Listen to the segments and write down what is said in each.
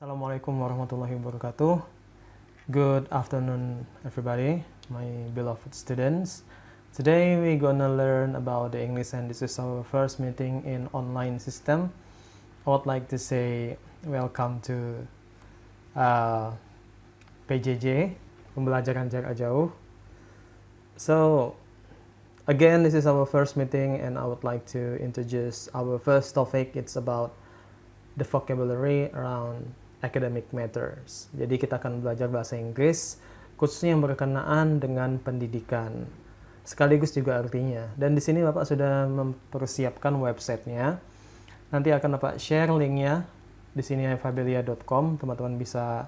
Assalamualaikum warahmatullahi wabarakatuh. Good afternoon, everybody, my beloved students. Today we're gonna learn about the English, and this is our first meeting in online system. I would like to say welcome to PJJ, pembelajaran jarak jauh. So again, this is our first meeting, and I would like to introduce our first topic. It's about the vocabulary around academic matters. Jadi kita akan belajar bahasa Inggris, khususnya yang berkenaan dengan pendidikan, sekaligus juga artinya. Dan di sini Bapak sudah mempersiapkan websitenya. Nanti akan Bapak share linknya di sini fabelia.com. Teman-teman bisa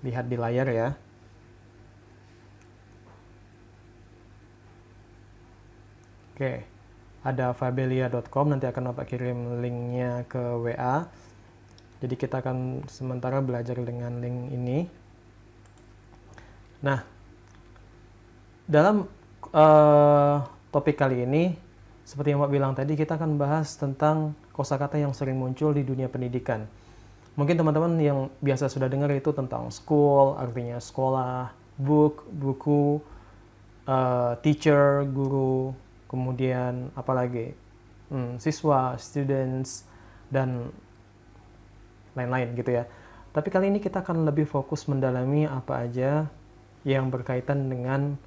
lihat di layar ya. Oke, ada fabelia.com. Nanti akan Bapak kirim linknya ke WA. Jadi kita akan sementara belajar dengan link ini. Nah, dalam topik kali ini, seperti yang Pak bilang tadi, kita akan bahas tentang kosakata yang sering muncul di dunia pendidikan. Mungkin teman-teman yang biasa sudah dengar itu tentang school, artinya sekolah, book, buku, teacher, guru, kemudian apalagi siswa, students, dan lain-lain gitu ya. Tapi kali ini kita akan lebih fokus mendalami apa aja yang berkaitan dengan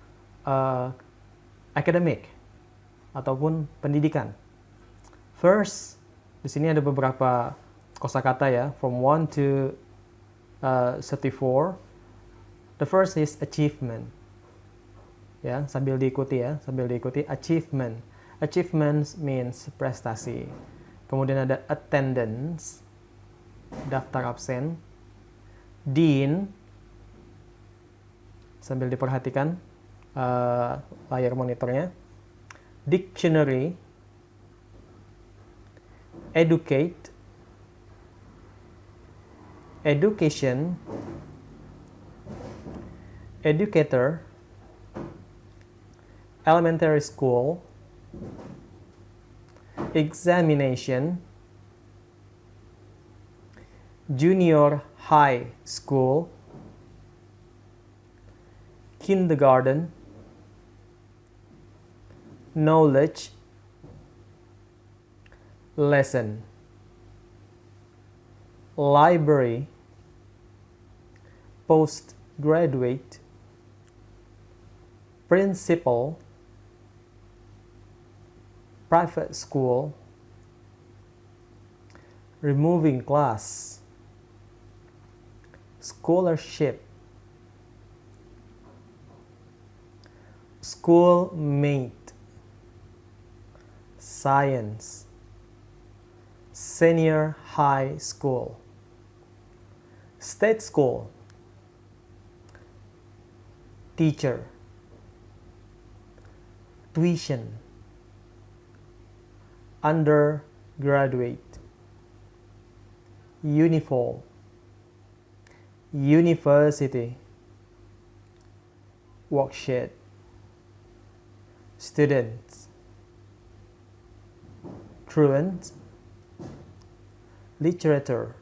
academic ataupun pendidikan. First, di sini ada beberapa kosakata ya, from 1 to 34. The first is achievement. Ya, sambil diikuti achievement. Achievement means prestasi. Kemudian ada attendance, daftar absen. Dean, sambil diperhatikan layar monitornya. Dictionary. Educate. Education. Educator. Elementary school. Examination. Junior high school, kindergarten, knowledge, lesson, library, postgraduate, principal, private school, removing class, scholarship, schoolmate, science, senior high school, state school, teacher, tuition, undergraduate, uniform, university, worksheet, students, truant, literature,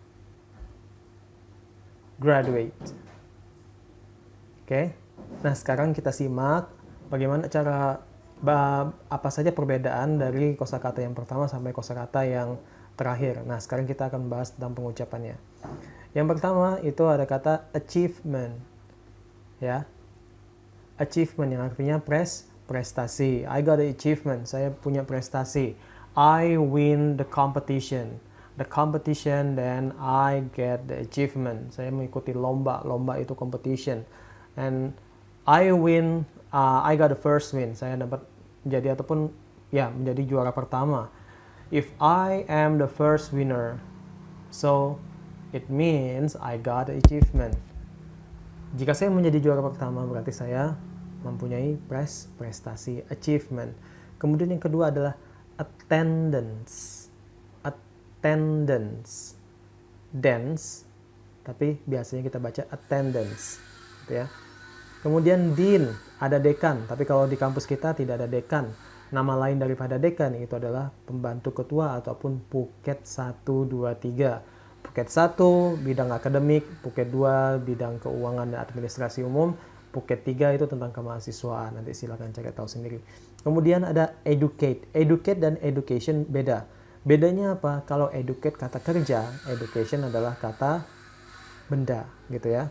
graduate. Oke. Nah, sekarang kita simak bagaimana apa saja perbedaan dari kosakata yang pertama sampai kosakata yang terakhir. Nah, sekarang kita akan bahas tentang pengucapannya. Yang pertama itu ada kata achievement, ya. Achievement yang artinya prestasi. I got an achievement, saya punya prestasi. I win the competition. The competition, then I get the achievement. Saya mengikuti lomba itu competition. And I win, I got the first win. Saya dapat menjadi juara pertama. If I am the first winner, so it means I got the achievement. Jika saya menjadi juara pertama, berarti saya mempunyai prestasi, achievement. Kemudian yang kedua adalah attendance. Attendance. Dance, tapi biasanya kita baca attendance. Gitu ya. Kemudian dean, ada dekan, tapi kalau di kampus kita tidak ada dekan. Nama lain daripada dekan itu adalah pembantu ketua ataupun puket 1, 2, 3. Phuket 1 bidang akademik, Phuket 2 bidang keuangan dan administrasi umum, Phuket 3 itu tentang kemahasiswaan. Nanti silakan cari tahu sendiri. Kemudian ada educate. Educate dan education beda. Bedanya apa? Kalau educate kata kerja, education adalah kata benda gitu ya.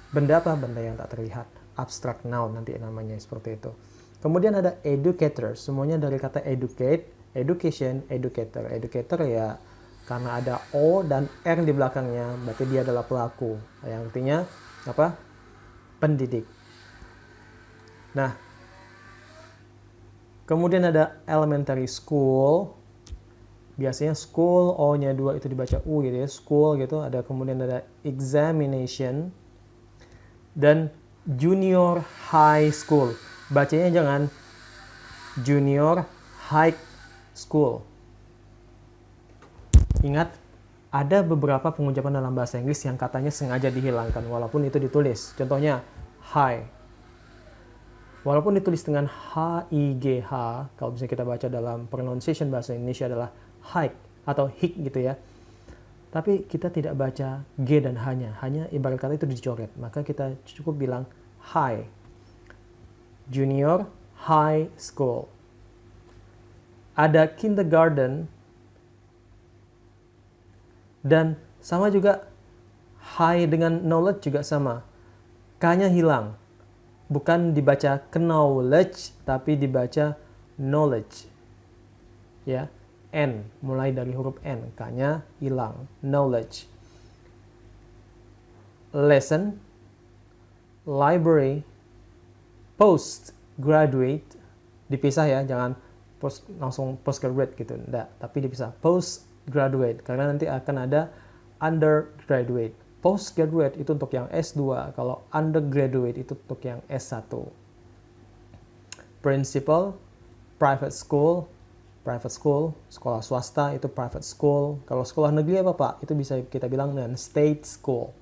Benda apa? Benda yang tak terlihat. Abstract noun nanti namanya seperti itu. Kemudian ada educator. Semuanya dari kata educate, education, educator. Educator ya karena ada O dan R di belakangnya, berarti dia adalah pelaku. Yang artinya apa? Pendidik. Nah, kemudian ada elementary school. Biasanya school, O-nya 2 itu dibaca U gitu ya, school gitu. Ada kemudian ada examination. Dan junior high school. Bacanya jangan junior high school. Ingat, ada beberapa pengucapan dalam bahasa Inggris yang katanya sengaja dihilangkan walaupun itu ditulis. Contohnya high. Walaupun ditulis dengan H-I-G-H, kalau bisa kita baca dalam pronunciation bahasa Indonesia adalah high atau hik gitu ya. Tapi kita tidak baca G dan H-nya. Hanya ibarat kata itu dicoret. Maka kita cukup bilang high. Junior high school. Ada kindergarten. Dan sama juga high dengan knowledge juga sama. K-nya hilang. Bukan dibaca knowledge, tapi dibaca knowledge. Ya, N, mulai dari huruf N. K-nya hilang. Knowledge. Lesson, library, postgraduate. Dipisah ya, jangan langsung postgraduate gitu. Enggak, tapi dipisah. Postgraduate, karena nanti akan ada undergraduate. Postgraduate itu untuk yang S2, kalau undergraduate itu untuk yang S1. Principal, private school, sekolah swasta itu private school. Kalau sekolah negeri apa Pak? Itu bisa kita bilang dengan state school.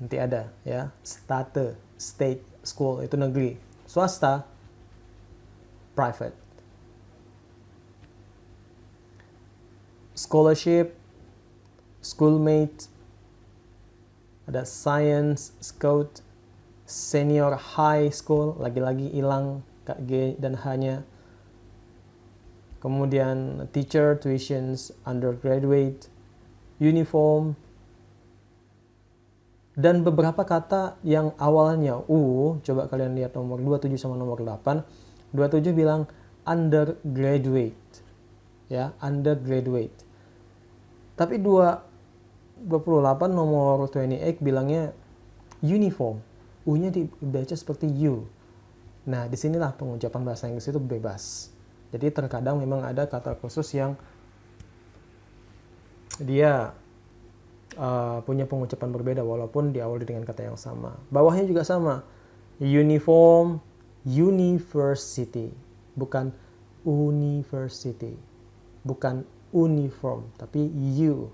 Nanti ada ya, state school itu negeri. Swasta, private. Scholarship, schoolmate, ada science, scout, senior high school, lagi-lagi hilang G dan H-nya. Kemudian teacher, tuitions, undergraduate, uniform, dan beberapa kata yang awalnya U, coba kalian lihat nomor 27 sama nomor 8. 27 bilang undergraduate, ya, undergraduate. Tapi 28 nomor 28 bilangnya uniform. U-nya dibaca seperti U. Nah, disinilah pengucapan bahasa Inggris itu bebas. Jadi terkadang memang ada kata khusus yang dia punya pengucapan berbeda walaupun diawali dengan kata yang sama. Bawahnya juga sama. Uniform, university. Bukan university. Bukan uniform, tapi U.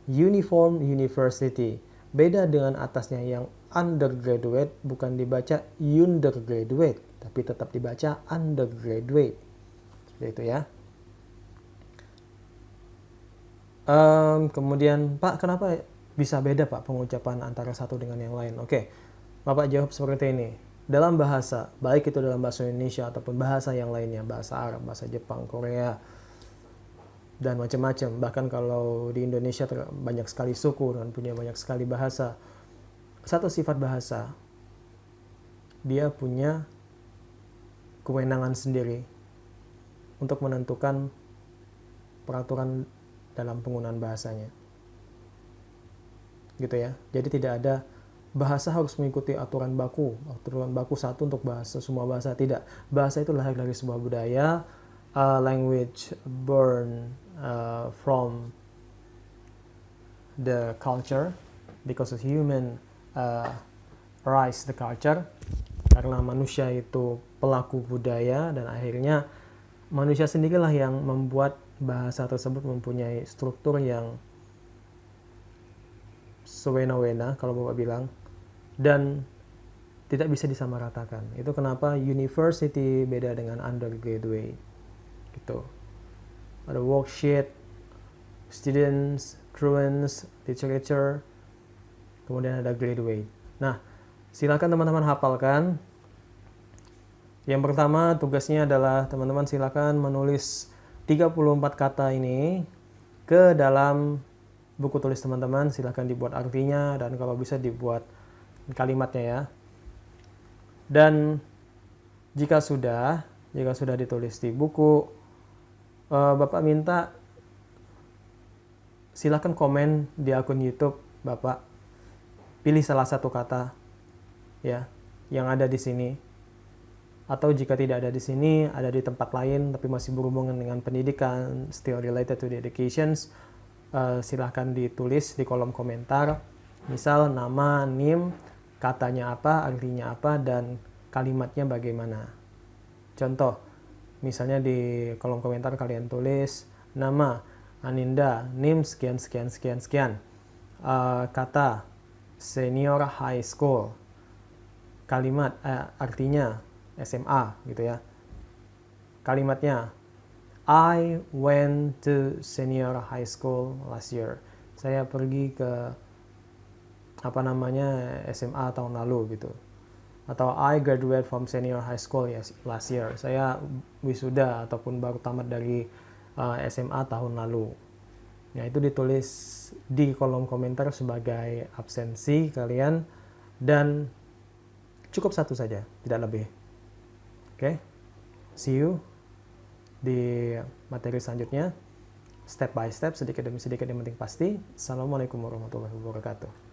Uniform university. Beda dengan atasnya yang undergraduate, bukan dibaca undergraduate, tapi tetap dibaca undergraduate. Seperti itu ya. Kemudian, Pak, kenapa bisa beda Pak pengucapan antara satu dengan yang lain? Oke, Bapak jawab seperti ini. Dalam bahasa, baik itu dalam bahasa Indonesia ataupun bahasa yang lainnya, bahasa Arab, bahasa Jepang, Korea, dan macam-macam. Bahkan kalau di Indonesia banyak sekali suku dan punya banyak sekali bahasa. Satu sifat bahasa, dia punya kewenangan sendiri untuk menentukan peraturan dalam penggunaan bahasanya. Gitu ya. Jadi tidak ada bahasa harus mengikuti aturan baku satu untuk bahasa semua bahasa, tidak. Bahasa itu lahir dari sebuah budaya, language born from the culture, because of human rise the culture, karena manusia itu pelaku budaya dan akhirnya manusia sendirilah yang membuat bahasa tersebut mempunyai struktur yang sewena-wena kalau Bapak bilang, dan tidak bisa disamaratakan. Itu kenapa university beda dengan undergraduate gitu. Ada worksheet, students, truants, literature, kemudian ada graduate. Nah, silakan teman-teman hafalkan. Yang pertama tugasnya adalah teman-teman silakan menulis 34 kata ini ke dalam buku tulis teman-teman. Silakan dibuat artinya dan kalau bisa dibuat kalimatnya ya. Dan jika sudah ditulis di buku, Bapak minta silakan komen di akun YouTube Bapak. Pilih salah satu kata ya yang ada di sini. Atau jika tidak ada di sini, ada di tempat lain tapi masih berhubungan dengan pendidikan, still related to the educations, silahkan ditulis di kolom komentar. Misal nama, NIM, katanya apa, artinya apa, dan kalimatnya bagaimana. Contoh, misalnya di kolom komentar kalian tulis nama Aninda, NIM sekian sekian sekian sekian, kata senior high school, kalimat artinya SMA gitu ya. Kalimatnya I went to senior high school last year. Saya pergi ke SMA tahun lalu gitu. Atau I graduate from senior high school last year. Saya wisuda ataupun baru tamat dari SMA tahun lalu. Nah, itu ditulis di kolom komentar sebagai absensi kalian dan cukup satu saja, tidak lebih. Oke, see you di materi selanjutnya. Step by step, sedikit demi sedikit yang penting pasti. Assalamualaikum warahmatullahi wabarakatuh.